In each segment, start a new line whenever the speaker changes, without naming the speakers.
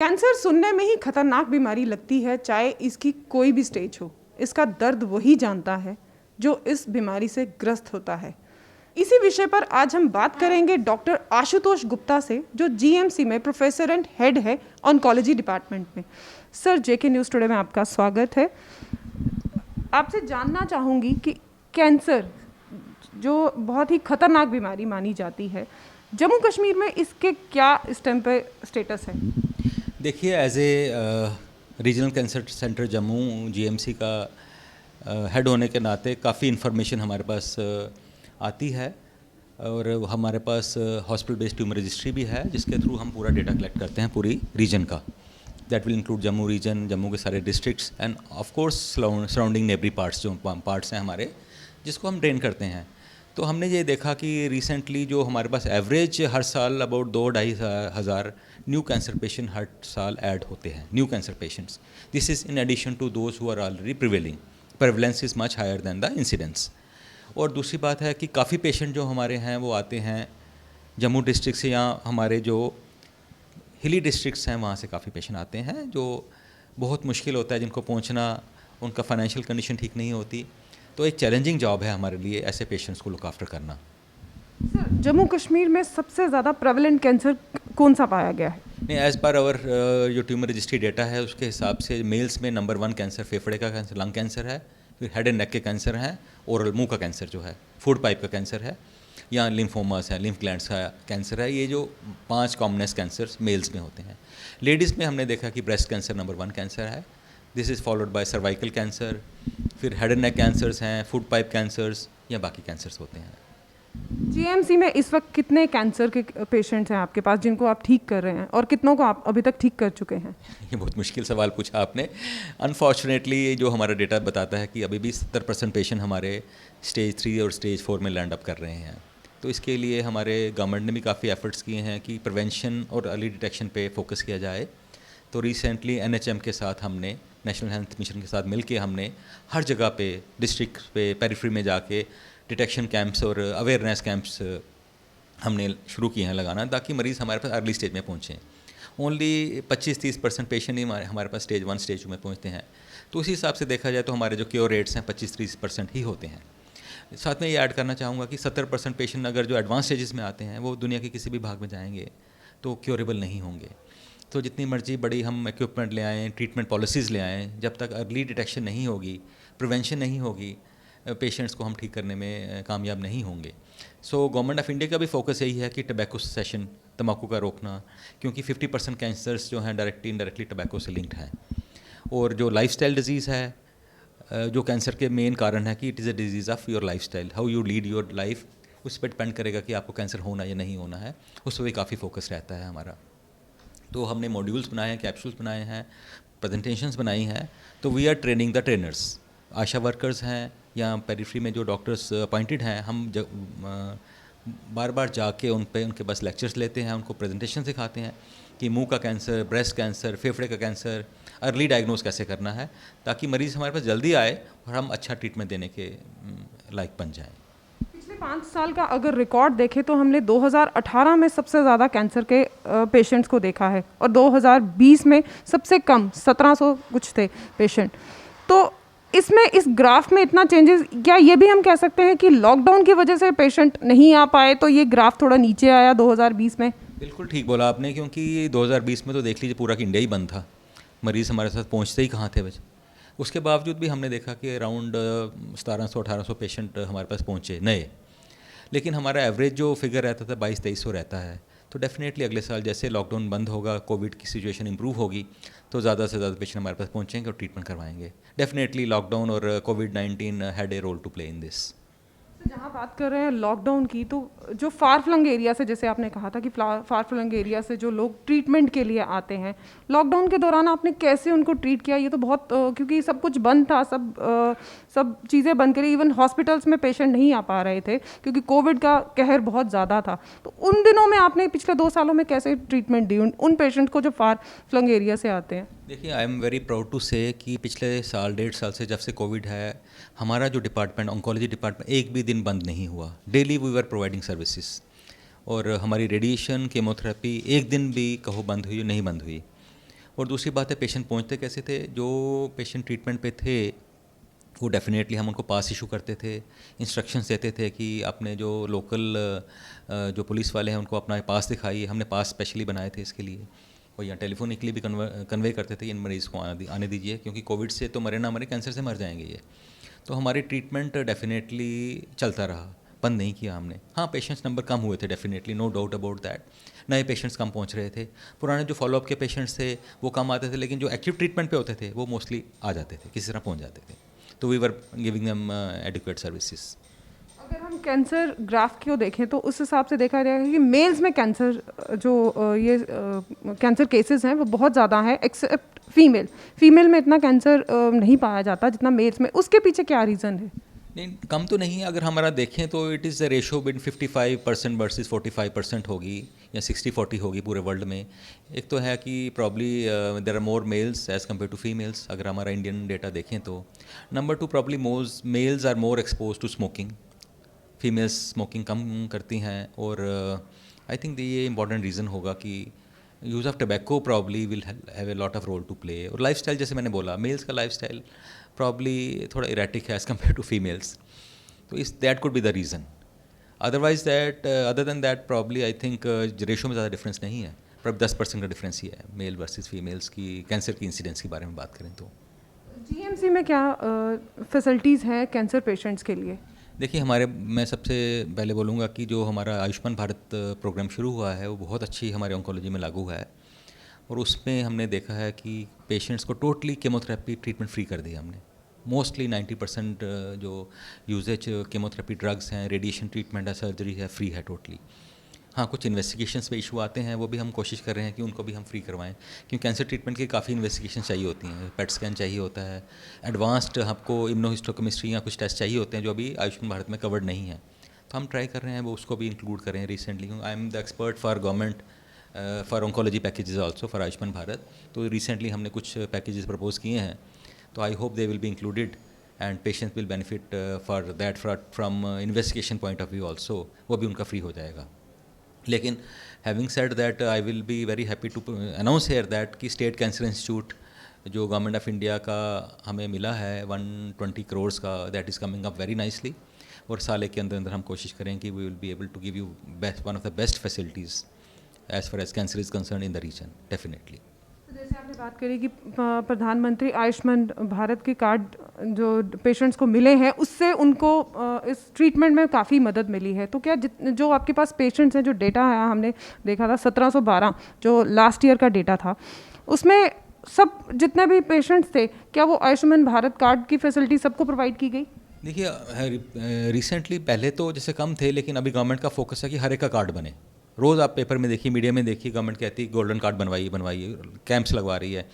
Cancer सुनने में ही खतरनाक बीमारी लगती है, चाहे इसकी कोई भी स्टेज हो। इसका दर्द वही जानता है जो इस बीमारी से ग्रस्त होता है। इसी विषय पर आज हम बात करेंगे डॉक्टर आशुतोष गुप्ता से, जो जीएमसी में प्रोफेसर एंड हेड है ऑन्कोलॉजी डिपार्टमेंट में। सर, जेके न्यूज़ टुडे में आपका स्वागत है। आपसे जानना चाहूँगी कि कैंसर जो बहुत ही खतरनाक बीमारी मानी जाती है, जम्मू कश्मीर में इसके क्या इस टाइम पे स्टेटस है?
देखिए, as a regional cancer centre Jammu GMC का हेड होने के नाते काफ़ी इन्फॉर्मेशन हमारे पास आती है और हमारे पास हॉस्पिटल बेस्ड ट्यूमर रजिस्ट्री भी है, जिसके थ्रू हम पूरा डेटा कलेक्ट करते हैं पूरी रीजन का। That will include Jammu region, Jammu के सारे districts and of course surrounding neighbouring parts, जो पार्ट्स हैं हमारे, जिसको हम ड्रेन करते हैं। तो हमने ये देखा कि रिसेंटली जो हमारे पास एवरेज हर साल अबाउट 2-2.5 हज़ार न्यू कैंसर पेशेंट हर साल ऐड होते हैं, new cancer patients. This is in addition to those who are already prevailing. Prevalence is much higher than the incidence. और दूसरी बात है कि काफ़ी पेशेंट जो हमारे हैं वो आते हैं जम्मू डिस्ट्रिक्ट से, या हमारे जो हिली डिस्ट्रिक्ट्स हैं वहाँ से काफ़ी पेशेंट आते हैं, जो बहुत मुश्किल होता है जिनको पहुँचना, उनका फाइनेंशियल कंडीशन ठीक नहीं होती। तो एक चैलेंजिंग जॉब है हमारे लिए ऐसे पेशेंट्स को लुक आफ्टर करना।
सर, जम्मू कश्मीर में सबसे ज़्यादा प्रेवलेंट कैंसर कौन सा पाया गया है?
नहीं, एज़ पर आवर जो ट्यूमर रजिस्ट्री डेटा है उसके हिसाब से मेल्स में नंबर 1 कैंसर फेफड़े का कैंसर, लंग कैंसर है, फिर हेड एंड नेक के कैंसर हैं, ओरल मुंह का कैंसर जो है, फूड पाइप का कैंसर है, या लिम्फोमास है, लिम्फ ग्लैंड्स का कैंसर है। ये जो 5 कॉमनेस्ट कैंसर्स मेल्स में होते हैं। लेडीज़ में हमने देखा कि ब्रेस्ट कैंसर नंबर 1 कैंसर है। This is followed by cervical cancer, फिर हेड एंड नेक कैंसर्स हैं, फूड पाइप कैंसर्स, या बाकी कैंसर्स होते हैं।
जीएमसी में इस वक्त कितने कैंसर के पेशेंट्स हैं आपके पास जिनको आप ठीक कर रहे हैं, और कितनों को आप अभी तक ठीक कर चुके हैं?
ये बहुत मुश्किल सवाल पूछा आपने। अनफॉर्चुनेटली जो हमारा डेटा बताता है कि अभी भी 70% पेशेंट हमारे स्टेज 3 और स्टेज 4 में लैंड अप कर रहे हैं। तो इसके लिए हमारे गवर्नमेंट ने भी काफ़ी एफर्ट्स किए हैं कि प्रिवेंशन और अर्ली डिटेक्शन पे फोकस किया जाए। तो रिसेंटली एनएचएम के साथ हमने, नेशनल हेल्थ मिशन के साथ मिलके हमने हर जगह पे, डिस्ट्रिक्ट पे, पेरिफेरी में जाके डिटेक्शन कैंप्स और अवेयरनेस कैंप्स हमने शुरू किए हैं लगाना, ताकि मरीज़ हमारे पास अर्ली स्टेज में पहुँचें। ओनली 25-30% पेशेंट ही हमारे पास स्टेज 1 स्टेज 2 में पहुँचते हैं। तो उसी हिसाब से देखा जाए तो हमारे जो क्योर रेट्स हैं 25-30% ही होते हैं। साथ में ये ऐड करना चाहूँगा कि 70% पेशेंट अगर जो एडवांस स्टेजेस में आते हैं वो दुनिया के किसी भी भाग में जाएंगे तो क्योरेबल नहीं होंगे। तो जितनी मर्जी बड़ी हम इक्विपमेंट ले आएँ, ट्रीटमेंट पॉलिसीज़ ले आएँ, जब तक अर्ली डिटेक्शन नहीं होगी, प्रिवेंशन नहीं होगी, पेशेंट्स को हम ठीक करने में कामयाब नहीं होंगे। सो गवर्नमेंट ऑफ इंडिया का भी फोकस यही है कि टबैको सेशन, तम्बाकू का रोकना, क्योंकि 50% कैंसर्स जो हैं डायरेक्टली इनडायरेक्टली टबैको से लिंक्ड हैं। और जो लाइफस्टाइल डिजीज़ है, जो कैंसर के मेन कारण है कि it is a disease of your lifestyle, how you lead your life, उस पर डिपेंड करेगा कि आपको कैंसर होना या नहीं होना है। उस पर भी काफ़ी फोकस रहता है हमारा। तो हमने मॉड्यूल्स बनाए हैं, कैप्सूल्स बनाए हैं, प्रेजेंटेशंस बनाई हैं। तो we are training the trainers, ASHA workers हैं या पेरिफेरी में जो डॉक्टर्स अपॉइंटेड हैं, हम बार बार जाके उनके बस लेक्चर्स लेते हैं, उनको प्रेजेंटेशन सिखाते हैं कि मुंह का कैंसर, ब्रेस्ट कैंसर, फेफड़े का कैंसर अर्ली डायग्नोज कैसे करना है, ताकि मरीज़ हमारे पास जल्दी आए और हम अच्छा ट्रीटमेंट देने के लायक बन जाएँ।
पिछले 5 साल का अगर रिकॉर्ड देखें तो हमने 2018 में सबसे ज़्यादा कैंसर के पेशेंट्स को देखा है, और 2020 में सबसे कम 1700 कुछ थे पेशेंट। तो इसमें, इस ग्राफ में इतना चेंजेस, क्या ये भी हम कह सकते हैं कि लॉकडाउन की वजह से पेशेंट नहीं आ पाए तो ये ग्राफ थोड़ा नीचे आया 2020 में?
बिल्कुल ठीक बोला आपने, क्योंकि 2020 में तो देख लीजिए पूरा इंडिया ही बंद था, मरीज़ हमारे साथ पहुंचते ही कहाँ थे बस। उसके बावजूद भी हमने देखा कि अराउंड 1700-1800 पेशेंट हमारे पास पहुँचे नए, लेकिन हमारा एवरेज जो फिगर रहता था 2200-2300 रहता है। तो डेफिनेटली अगले साल जैसे लॉकडाउन बंद होगा, कोविड की सिचुएशन इंप्रूव होगी, तो ज़्यादा से ज़्यादा पेशेंट हमारे पास पहुँचेंगे और ट्रीटमेंट करवाएंगे। डेफिनेटली लॉकडाउन और कोविड-19 had a role to play in this.
जहाँ बात कर रहे हैं लॉकडाउन की, तो जो फार फ्लंग एरिया से, जैसे आपने कहा था कि फार फ्लंग एरिया से जो लोग ट्रीटमेंट के लिए आते हैं, लॉकडाउन के दौरान आपने कैसे उनको ट्रीट किया? ये तो बहुत क्योंकि सब कुछ बंद था, सब चीज़ें बंद करी, इवन हॉस्पिटल्स में पेशेंट नहीं आ पा रहे थे क्योंकि कोविड का कहर बहुत ज़्यादा था। तो उन दिनों में आपने पिछले 2 सालों में कैसे ट्रीटमेंट दी उन पेशेंट को जो फार फ्लंग एरिया से आते हैं?
देखिए, I am very proud to say कि पिछले साल 1.5 साल से जब से कोविड है, हमारा जो डिपार्टमेंट, ऑन्कोलॉजी डिपार्टमेंट, एक भी दिन बंद नहीं हुआ। Daily we were providing services. और हमारी रेडिएशन, केमोथेरेपी एक दिन भी कहो बंद हुई नहीं बंद हुई। और दूसरी बात है पेशेंट पहुंचते कैसे थे। जो पेशेंट ट्रीटमेंट पे थे वो डेफिनेटली हम उनको पास इशू करते थे, इंस्ट्रक्शंस देते थे कि आपने जो लोकल जो पुलिस वाले हैं उनको अपना पास दिखाइए। हमने पास स्पेशली बनाए थे इसके लिए, और यहाँ टेलीफोनिकली भी कन्वे करते थे इन मरीज़ को आने दीजिए, क्योंकि कोविड से तो मरे ना मरे, कैंसर से मर जाएंगे ये। तो हमारी ट्रीटमेंट डेफिनेटली चलता रहा, बंद नहीं किया हमने। हाँ, पेशेंट्स नंबर कम हुए थे definitely, no doubt about that. नए पेशेंट्स कम पहुंच रहे थे, पुराने जो फॉलोअप के पेशेंट्स थे वो कम आते थे, लेकिन जो एक्टिव ट्रीटमेंट पे होते थे वो मोस्टली आ जाते थे, किसी तरह पहुंच जाते थे। तो we were giving them adequate services.
अगर हम कैंसर ग्राफ को देखें तो उस हिसाब से देखा जाएगा कि मेल्स में कैंसर जो ये कैंसर केसेस हैं वो बहुत ज़्यादा है, एक्सेप्ट फीमेल में इतना कैंसर नहीं पाया जाता जितना मेल्स में। उसके पीछे क्या रीज़न है?
नहीं, कम तो नहीं। अगर हमारा देखें तो it is the ratio been 55% versus 45% होगी, या 60-40 होगी पूरे वर्ल्ड में। एक तो है कि probably there are more males as compare to females, अगर हमारा इंडियन डेटा देखें तो। Number 2, probably males are more expose to smoking, females smoking कम करती हैं। और आई थिंक ये इंपॉर्टेंट रीज़न होगा कि use of tobacco probably will have a lot of role to play. और लाइफस्टाइल, जैसे मैंने बोला, मेल्स का लाइफस्टाइल प्रॉब्ली थोड़ा इरेटिक है एज़ कम्पेयर टू फीमेल्स, तो इस that could be the reason. Otherwise that, other than that, probably I think ratio में ज़्यादा डिफरेंस नहीं है, पर 10% का डिफरेंस ही है मेल वर्सेस फीमेल्स की कैंसर की इंसिडेंस के बारे में बात करें तो।
जीएमसी में क्या फैसिलिटीज़ हैं कैंसर पेशेंट्स के लिए?
देखिए, मैं सबसे पहले बोलूँगा कि जो हमारा आयुष्मान भारत प्रोग्राम शुरू हुआ है वो बहुत अच्छी हमारे ऑन्कोलॉजी में लागू है, और उसमें हमने देखा है कि पेशेंट्स को टोटली केमोथेरेपी ट्रीटमेंट फ्री कर दिया हमने। मोस्टली 90% जो यूजेज केमोथेरेपी ड्रग्स हैं, रेडिएशन ट्रीटमेंट है, सर्जरी है, फ्री है टोटली। हाँ, कुछ इन्वेस्टिगेशंस पे इशू आते हैं, वो भी हम कोशिश कर रहे हैं कि उनको भी हम फ्री करवाएं, क्योंकि कैंसर ट्रीटमेंट की काफ़ी इन्वेस्टिगेशन चाहिए होती हैं। पेट स्कैन चाहिए होता है, एडवांस्ड आपको इम्यूनोहिस्टोकेमिस्ट्री या कुछ टेस्ट चाहिए होते हैं जो अभी आयुष्मान भारत में कवर्ड नहीं है। तो हम ट्राई कर रहे हैं वो उसको भी इंक्लूड करें recently. I am the expert for government for oncology packages also for Ayushman Bharat. तो रिसेंटली हमने कुछ पैकेजेस प्रपोज किए हैं, तो I hope they will be included and patients will benefit for that from investigation point of view also, वो भी उनका फ्री हो जाएगा। लेकिन having said that, I will be very happy to announce here that कि स्टेट कैंसर इंस्टीट्यूट जो government of India का हमें मिला है 120 करोड़ का, that is coming up very nicely. और साल के अंदर अंदर हम कोशिश करें कि we will be able to give you one of the best facilities as far as cancer is concern in the region, definitely.
जैसे आपने बात करी कि प्रधानमंत्री आयुष्मान भारत के कार्ड जो पेशेंट्स को मिले हैं उससे उनको इस ट्रीटमेंट में काफ़ी मदद मिली है, तो क्या जो आपके पास पेशेंट्स हैं, जो डेटा है हमने देखा था 1712 जो लास्ट ईयर का डेटा था, उसमें सब जितने भी पेशेंट्स थे, क्या वो आयुष्मान भारत कार्ड की फैसिलिटी सबको प्रोवाइड की गई?
देखिए, रिसेंटली पहले तो जैसे कम थे, लेकिन अभी गवर्नमेंट का फोकस है कि हर एक का कार्ड बने। रोज़ आप पेपर में देखिए, मीडिया में देखिए, गवर्नमेंट कहती है गोल्डन कार्ड बनवाइए, कैंप्स लगवा रही है।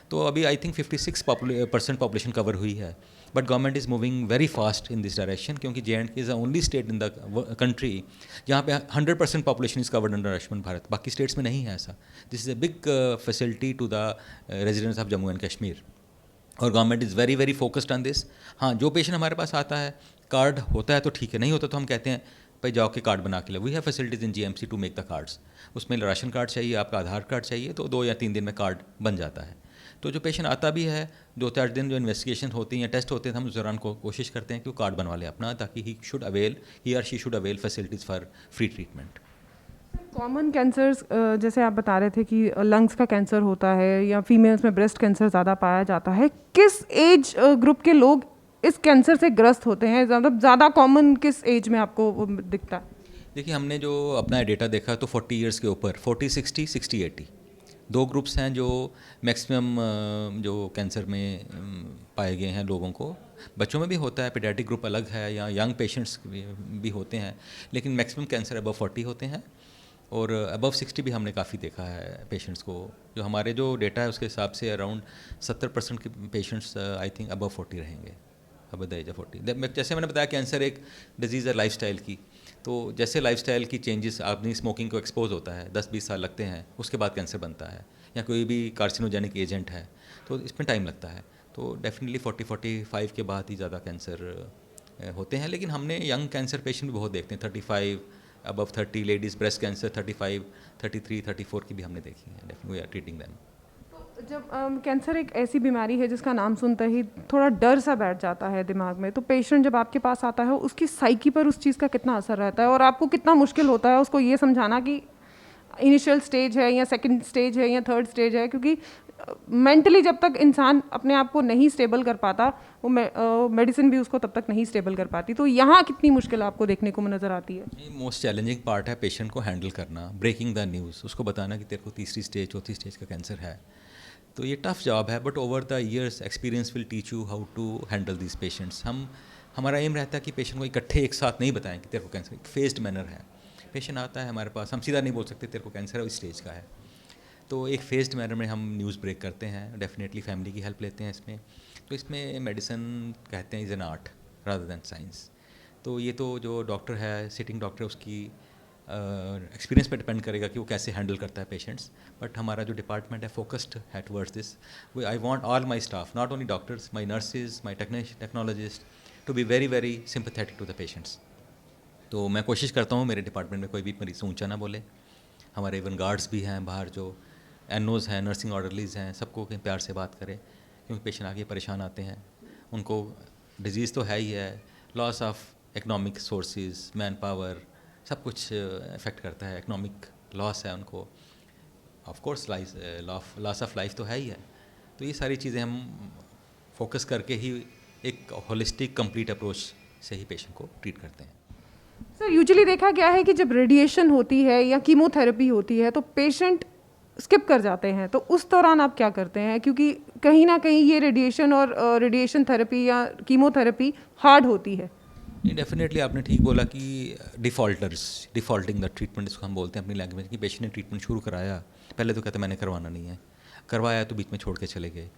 तो अभी आई थिंक 56% पॉपुलेशन कवर हुई है, but government is moving very fast in this direction, क्योंकि JNK is the only state in the country जहाँ पे 100% population is covered under Ayushman Bharat. बाकी स्टेट्स में नहीं है ऐसा। This is a big facility to the residents of Jammu and Kashmir, और government is very very focused on this. हाँ, जो पेशेंट हमारे पास आता है, कार्ड होता है तो ठीक है, नहीं होता तो हम कहते हैं भाई जाओ के कार्ड बना के लो। We have facilities in GMC to make the cards. उसमें राशन कार्ड चाहिए, आपका आधार कार्ड चाहिए, तो 2 या 3 दिन में कार्ड बन जाता है। तो जो पेशेंट आता भी है, 2-4 दिन जो इन्वेस्टिगेशन होती हैं या टेस्ट होते हैं, हम उस दौरान कोशिश करते हैं कि वो कार्ड बनवा ले अपना, ताकि ही और she should avail facilities for free treatment.
Common cancers जैसे आप बता रहे थे कि लंग्स का कैंसर होता है या फीमेल्स में ब्रेस्ट कैंसर ज़्यादा पाया जाता है, किस एज ग्रुप के लोग इस कैंसर से ग्रस्त होते हैं? मतलब ज़्यादा कॉमन किस एज में आपको वो दिखता है?
देखिए, हमने जो अपना डेटा देखा तो 40 ईयर्स के ऊपर, 40, 60, 60, 80 2 ग्रुप्स हैं जो मैक्सिमम जो कैंसर में पाए गए हैं लोगों को। बच्चों में भी होता है, पीडियाट्रिक ग्रुप अलग है, या यंग पेशेंट्स भी होते हैं, लेकिन मैक्सिमम कैंसर अबव 40 होते हैं, और अबव 60 भी हमने काफ़ी देखा है पेशेंट्स को। जो हमारे जो डेटा है उसके हिसाब से अराउंड 70% के पेशेंट्स आई थिंक अबव 40 रहेंगे, अब द एज ऑफ 40। जैसे मैंने बताया, कैंसर एक डिजीज़ है लाइफस्टाइल की, तो जैसे लाइफस्टाइल की चेंजेस, आदमी स्मोकिंग को एक्सपोज होता है, 10-20 साल लगते हैं, उसके बाद कैंसर बनता है, या कोई भी कार्सिनोजेनिक एजेंट है तो इसमें टाइम लगता है। तो डेफिनेटली 40-45 के बाद ही ज़्यादा कैंसर होते हैं। लेकिन हमने यंग कैंसर पेशेंट भी बहुत देखते हैं, 35 अबव 30, लेडीज़ ब्रेस्ट कैंसर 35, 33, 34 की भी हमने देखी है। Definitely we are treating them.
जब कैंसर एक ऐसी बीमारी है जिसका नाम सुनते ही थोड़ा डर सा बैठ जाता है दिमाग में, तो पेशेंट जब आपके पास आता है उसकी साइकी पर उस चीज़ का कितना असर रहता है और आपको कितना मुश्किल होता है उसको ये समझाना कि इनिशियल स्टेज है या सेकंड स्टेज है या थर्ड स्टेज है, क्योंकि मेंटली जब तक इंसान अपने आप को नहीं स्टेबल कर पाता वो मेडिसिन भी उसको तब तक नहीं स्टेबल कर पाती। तो यहाँ कितनी मुश्किल आपको देखने को नज़र आती है?
ये मोस्ट चैलेंजिंग पार्ट है पेशेंट को हैंडल करना, ब्रेकिंग द न्यूज़, उसको बताना कि तेरे को तीसरी स्टेज चौथी स्टेज का कैंसर है। तो ये टफ जॉब है, but over the years experience will teach you how to handle this patients. हमारा एम रहता है कि पेशेंट को इकट्ठे एक साथ नहीं बताएं कि तेरे को कैंसर, एक फेस्ड मैनर है। पेशेंट आता है हमारे पास, हम सीधा नहीं बोल सकते तेरे को कैंसर है इस स्टेज का है, तो एक फेस्ड मैनर में हम न्यूज़ ब्रेक करते हैं। डेफिनेटली फैमिली की हेल्प लेते हैं इसमें। तो इसमें मेडिसिन कहते हैं is an art rather than science. तो ये तो जो डॉक्टर है, सिटिंग डॉक्टर, उसकी एक्सपीरियंस पे डिपेंड करेगा कि वो कैसे हैंडल करता है पेशेंट्स। बट हमारा जो डिपार्टमेंट है फोकस्ड है towards this. I want all my staff, not only doctors, my nurses, my technologist, to be very very sympathetic to the patients. तो मैं कोशिश करता हूँ मेरे डिपार्टमेंट में कोई भी मरीज ऊंचा ना बोले। हमारे इवन गार्ड्स भी हैं बाहर, जो एनओज हैं, नर्सिंग ऑर्डरलीज हैं, सबको कहीं प्यार से बात करें, क्योंकि पेशेंट आगे परेशान आते हैं। उनको डिजीज़ तो है ही है, loss of economic sources, man power, सब कुछ इफ़ेक्ट करता है। इकोनॉमिक लॉस है उनको, of course loss of life तो है ही है। तो ये सारी चीज़ें हम फोकस करके ही एक होलिस्टिक कंप्लीट अप्रोच से ही पेशेंट को ट्रीट करते हैं।
सर, यूजुअली देखा गया है कि जब रेडिएशन होती है या कीमोथेरेपी होती है तो पेशेंट स्किप कर जाते हैं, तो उस दौरान आप क्या करते हैं? क्योंकि कहीं ना कहीं ये रेडिएशन और रेडिएशन थेरेपी या कीमोथेरेपी हार्ड होती है।
नहीं, डेफिनेटली आपने ठीक बोला कि डिफ़ॉल्टिंग द ट्रीटमेंट, इसको हम बोलते हैं अपनी लैंग्वेज, कि पेशेंट ने ट्रीटमेंट शुरू कराया, पहले तो कहते मैंने करवाना नहीं है, करवाया तो बीच में छोड़ के चले गए।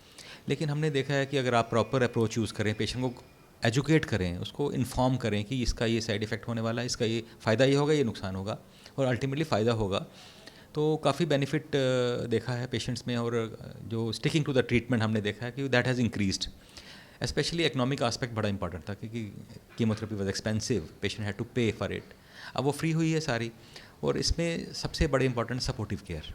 लेकिन हमने देखा है कि अगर आप प्रॉपर अप्रोच यूज़ करें, पेशेंट को एजुकेट करें, उसको इन्फॉर्म करें कि इसका ये साइड इफ़ेक्ट होने वाला है, इसका ये फ़ायदा ये होगा, ये नुकसान होगा, और अल्टीमेटली फ़ायदा होगा, तो काफ़ी बेनिफिट देखा है पेशेंट्स में। और जो स्टिकिंग टू द ट्रीटमेंट हमने देखा है कि that has increased. Specially economic aspect बड़ा इंपॉर्टेंट था, क्योंकि chemotherapy was expensive, patient had to pay for it. अब वो फ्री हुई है सारी, और इसमें सबसे बड़े इंपॉर्टेंट सपोर्टिव केयर।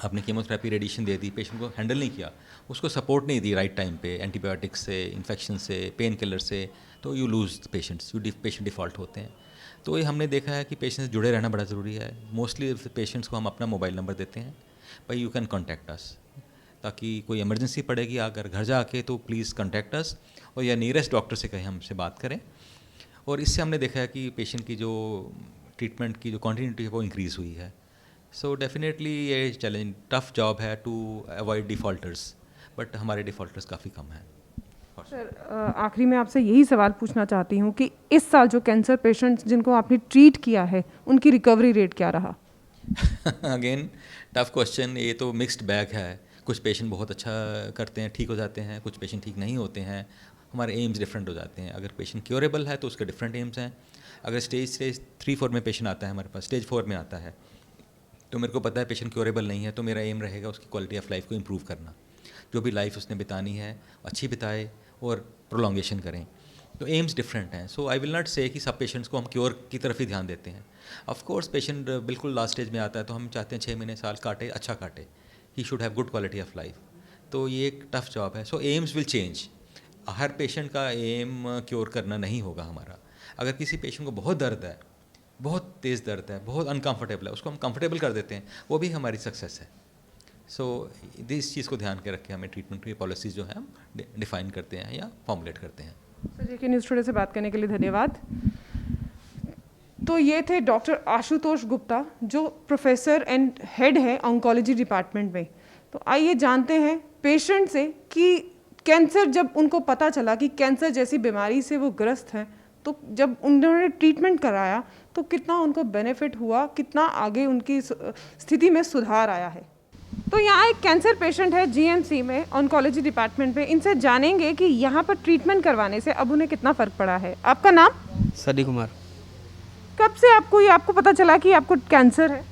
आपने कीमोथेरेपी रेडिएशन दे दी, पेशेंट को हैंडल नहीं किया, उसको सपोर्ट नहीं दी राइट टाइम पे, एंटीबायोटिक्स से, इन्फेक्शन से, पेन किलर से, तो you lose patients, patient default होते हैं। तो ये हमने देखा है कि पेशेंट्स से जुड़े रहना बड़ा ज़रूरी है। मोस्टली पेशेंट्स को हम अपना मोबाइल नंबर देते हैं, भाई यू कैन कॉन्टैक्ट अस, ताकि कोई इमरजेंसी पड़ेगी अगर घर जाके तो प्लीज़ कॉन्टैक्ट अस, और या नियरेस्ट डॉक्टर से कहीं हमसे बात करें। और इससे हमने देखा है कि पेशेंट की जो ट्रीटमेंट की जो कॉन्टीन्यूटी है वो इंक्रीज़ हुई है। सो डेफिनेटली ये चैलेंज टफ जॉब है टू अवॉइड डिफ़ॉल्टर्स, बट हमारे डिफ़ॉल्टर्स काफ़ी कम हैं।
सर, आखिरी में आपसे यही सवाल पूछना चाहती हूँ कि इस साल जो कैंसर पेशेंट्स जिनको आपने ट्रीट किया है उनकी रिकवरी रेट क्या रहा?
अगेन टफ क्वेश्चन, ये तो मिक्स्ड बैग है। कुछ पेशेंट बहुत अच्छा करते हैं, ठीक हो जाते हैं, कुछ पेशेंट ठीक नहीं होते हैं। हमारे एम्स डिफरेंट हो जाते हैं। अगर पेशेंट क्योरेबल है तो उसके डिफरेंट एम्स हैं। अगर स्टेज 3-4 में पेशेंट आता है हमारे पास, स्टेज 4 में आता है, तो मेरे को पता है पेशेंट क्योरेबल नहीं है, तो मेरा एम रहेगा उसकी क्वालिटी ऑफ लाइफ को इम्प्रूव करना। जो भी लाइफ उसने बितानी है अच्छी बिताए और प्रोलॉन्गेशन करें। तो एम्स डिफरेंट हैं। सो आई विल नॉट से कि सब पेशेंट्स को हम क्योर की तरफ ही ध्यान देते हैं। ऑफ कोर्स पेशेंट बिल्कुल लास्ट स्टेज में आता है तो हम चाहते हैं 6 महीने साल काटे, अच्छा काटे, he should have good quality of life. तो ये एक टफ जॉब है। So aims will change. हर पेशेंट का एम क्योर करना नहीं होगा हमारा। अगर किसी पेशेंट को बहुत दर्द है, बहुत तेज़ दर्द है, बहुत अनकंफर्टेबल है, उसको हम कंफर्टेबल कर देते हैं, वो भी हमारी सक्सेस है। सो इस चीज़ को ध्यान के रख के हमें ट्रीटमेंट की पॉलिसीज़ जो है हम डिफ़ाइन करते हैं या फॉर्मुलेट करते हैं।
सर, जेके न्यूज़ टुडे से बात करने के लिए धन्यवाद। तो ये थे डॉक्टर आशुतोष गुप्ता, जो प्रोफेसर एंड हेड है ऑन्कोलॉजी डिपार्टमेंट में। तो आइए जानते हैं पेशेंट से कि कैंसर, जब उनको पता चला कि कैंसर जैसी बीमारी से वो ग्रस्त हैं, तो जब उन्होंने ट्रीटमेंट कराया तो कितना उनको बेनिफिट हुआ, कितना आगे उनकी स्थिति में सुधार आया है। तो यहाँ एक कैंसर पेशेंट है जीएमसी में, ऑन्कोलॉजी डिपार्टमेंट में। इनसे जानेंगे कि यहाँ पर ट्रीटमेंट करवाने से अब उन्हें कितना फ़र्क पड़ा है। आपका नाम?
सनी कुमार।
कब से आपको पता चला कि आपको कैंसर है?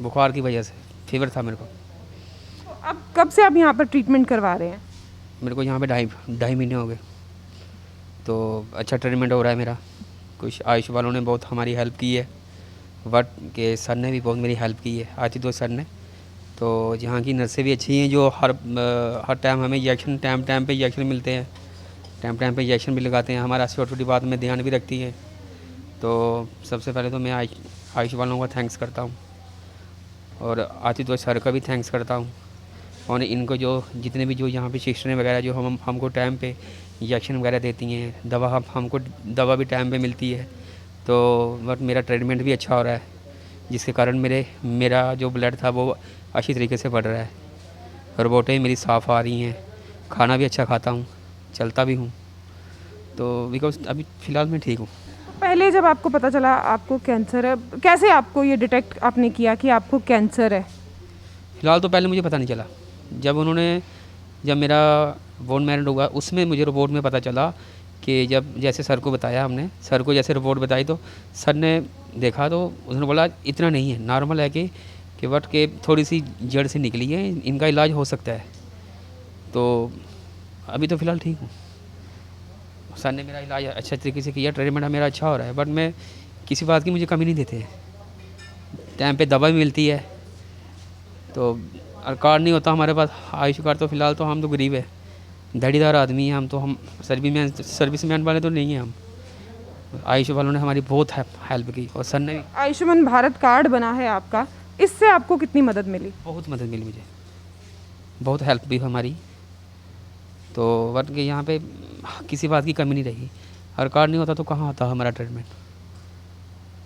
बुखार की वजह से, फीवर था मेरे को।
तो अब कब से आप यहाँ पर ट्रीटमेंट करवा रहे हैं?
मेरे को यहाँ पे ढाई महीने हो गए। तो अच्छा ट्रीटमेंट हो रहा है मेरा। कुछ आयुष वालों ने बहुत हमारी हेल्प की है, बट के सर ने भी बहुत मेरी हेल्प की है, आशुतोष सर ने। तो यहाँ की नर्सें भी अच्छी हैं जो हर टाइम हमें इंजेक्शन टाइम पे इंजेक्शन मिलते हैं, टाइम पे इंजेक्शन भी लगाते हैं, हमारा छोटी बात में ध्यान भी रखती है। तो सबसे पहले तो मैं आयुष वालों का थैंक्स करता हूँ और आतितोष सर का भी थैंक्स करता हूँ, और इनको जो जितने भी जो यहाँ पे सिस्टरें वगैरह जो हमको टाइम पे इंजेक्शन वगैरह देती हैं, हमको दवा भी टाइम पे मिलती है। तो बट मेरा ट्रीटमेंट भी अच्छा हो रहा है, जिसके कारण मेरा जो ब्लड था वो अच्छी तरीके से बढ़ रहा है, रिपोर्टें मेरी साफ़ आ रही हैं, खाना भी अच्छा खाता हूँ, चलता भी हूँ। तो बिकॉज अभी फ़िलहाल मैं ठीक हूँ।
पहले जब आपको पता चला आपको कैंसर है, कैसे आपको ये डिटेक्ट आपने किया कि आपको कैंसर है?
फ़िलहाल तो पहले मुझे पता नहीं चला। जब मेरा बोन मैरो हुआ उसमें मुझे रिपोर्ट में पता चला कि जब जैसे सर को बताया, हमने सर को जैसे रिपोर्ट बताई तो सर ने देखा तो उसने बोला इतना नहीं है, नॉर्मल है कि बट के थोड़ी सी जड़ से निकली है, इनका इलाज हो सकता है। तो अभी तो फ़िलहाल ठीक हूँ। सर ने मेरा इलाज अच्छे तरीके से किया, ट्रीटमेंट मेरा अच्छा हो रहा है, बट मैं किसी बात की मुझे कमी नहीं देते हैं, टाइम पे दवा भी मिलती है। तो और कार्ड नहीं होता हमारे पास, आयुष कार्ड, तो फ़िलहाल तो हम तो गरीब है, दिहाड़ीदार आदमी हैं हम सर्विसमैन वाले तो नहीं हैं हम। आयुष वालों ने हमारी बहुत हेल्प की, और सर ने भी
आयुष्मान भारत कार्ड बना है आपका, इससे आपको कितनी मदद मिली?
बहुत मदद मिली मुझे, बहुत हेल्प भी हमारी। तो बट के यहाँ पे किसी बात की कमी नहीं रही, और कार्ड नहीं होता तो कहाँ होता हमारा ट्रीटमेंट।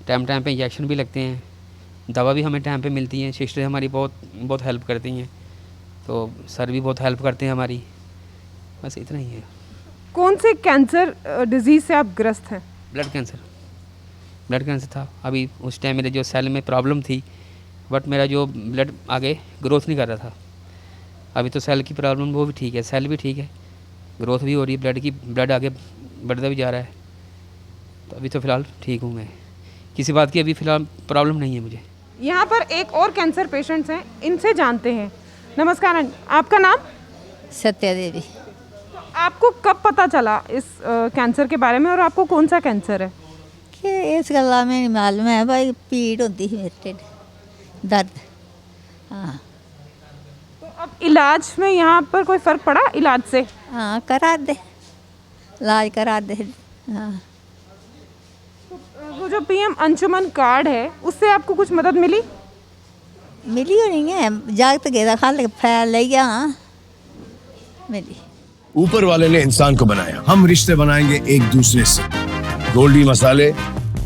टाइम पे इंजेक्शन भी लगते हैं, दवा भी हमें टाइम पे मिलती है, सिस्टरें हमारी बहुत हेल्प करती हैं, तो सर भी बहुत हेल्प करते हैं हमारी। बस इतना ही है।
कौन से कैंसर डिजीज़ से आप ग्रस्त हैं?
ब्लड कैंसर था। अभी उस टाइम मेरे जो सेल में प्रॉब्लम थी, बट मेरा जो ब्लड आगे ग्रोथ नहीं कर रहा था। अभी तो सेल की प्रॉब्लम वो भी ठीक है, सेल भी ठीक है, ग्रोथ भी हो रही है, ब्लड आगे बढ़ता भी जा रहा है। तो अभी तो फ़िलहाल ठीक हूँ मैं, किसी बात की अभी फ़िलहाल प्रॉब्लम नहीं है मुझे।
यहाँ पर एक और कैंसर पेशेंट्स हैं, इनसे जानते हैं। नमस्कार आंटी, आपका नाम?
सत्या देवी।
तो आपको कब पता चला इस कैंसर के बारे में, और आपको कौन सा कैंसर है?
कि इस गल्ला में मालूम है भाई, पीड़ होती है मेरे ढिड, दर्द। हाँ
तो अब इलाज में यहाँ पर कोई फ़र्क पड़ा इलाज से?
हाँ, करा दे, इलाज करा दे। हाँ,
वो जो पीएम अंशुमन कार्ड है उससे आपको कुछ मदद मिली?
मिली हो नहीं है, जागत गए खाल फैल ले गया। हाँ मिली।
ऊपर वाले ने इंसान को बनाया, हम रिश्ते बनाएंगे एक दूसरे से। गोल्डी मसाले,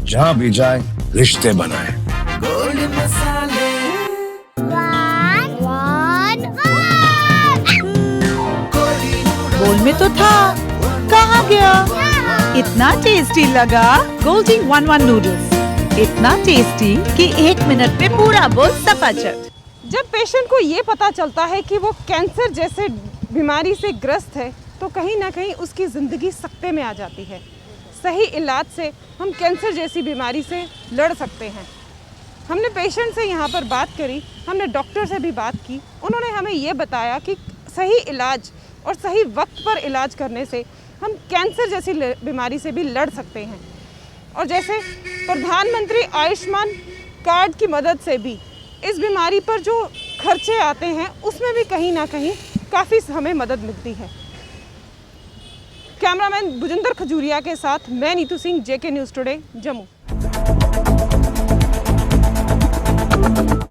जहाँ भी जाए रिश्ते बनाए। गोल्डी मसाले।
बोल में तो था, कहाँ गया? इतना टेस्टी लगा गोल्डी 1-1 नूडल्स, इतना टेस्टी कि 1 मिनट में पूरा बोल सफाचट।
जब पेशेंट को ये पता चलता है कि वो कैंसर जैसे बीमारी से ग्रस्त है, तो कहीं ना कहीं उसकी ज़िंदगी सकते में आ जाती है। सही इलाज से हम कैंसर जैसी बीमारी से लड़ सकते हैं। हमने पेशेंट से यहाँ पर बात करी, हमने डॉक्टर से भी बात की, उन्होंने हमें ये बताया कि सही इलाज और सही वक्त पर इलाज करने से हम कैंसर जैसी बीमारी से भी लड़ सकते हैं। और जैसे प्रधानमंत्री आयुष्मान कार्ड की मदद से भी इस बीमारी पर जो खर्चे आते हैं उसमें भी कहीं ना कहीं काफ़ी हमें मदद मिलती है। कैमरामैन भुजिंदर खजूरिया के साथ मैं Neetu Singh, JK news today, Jammu.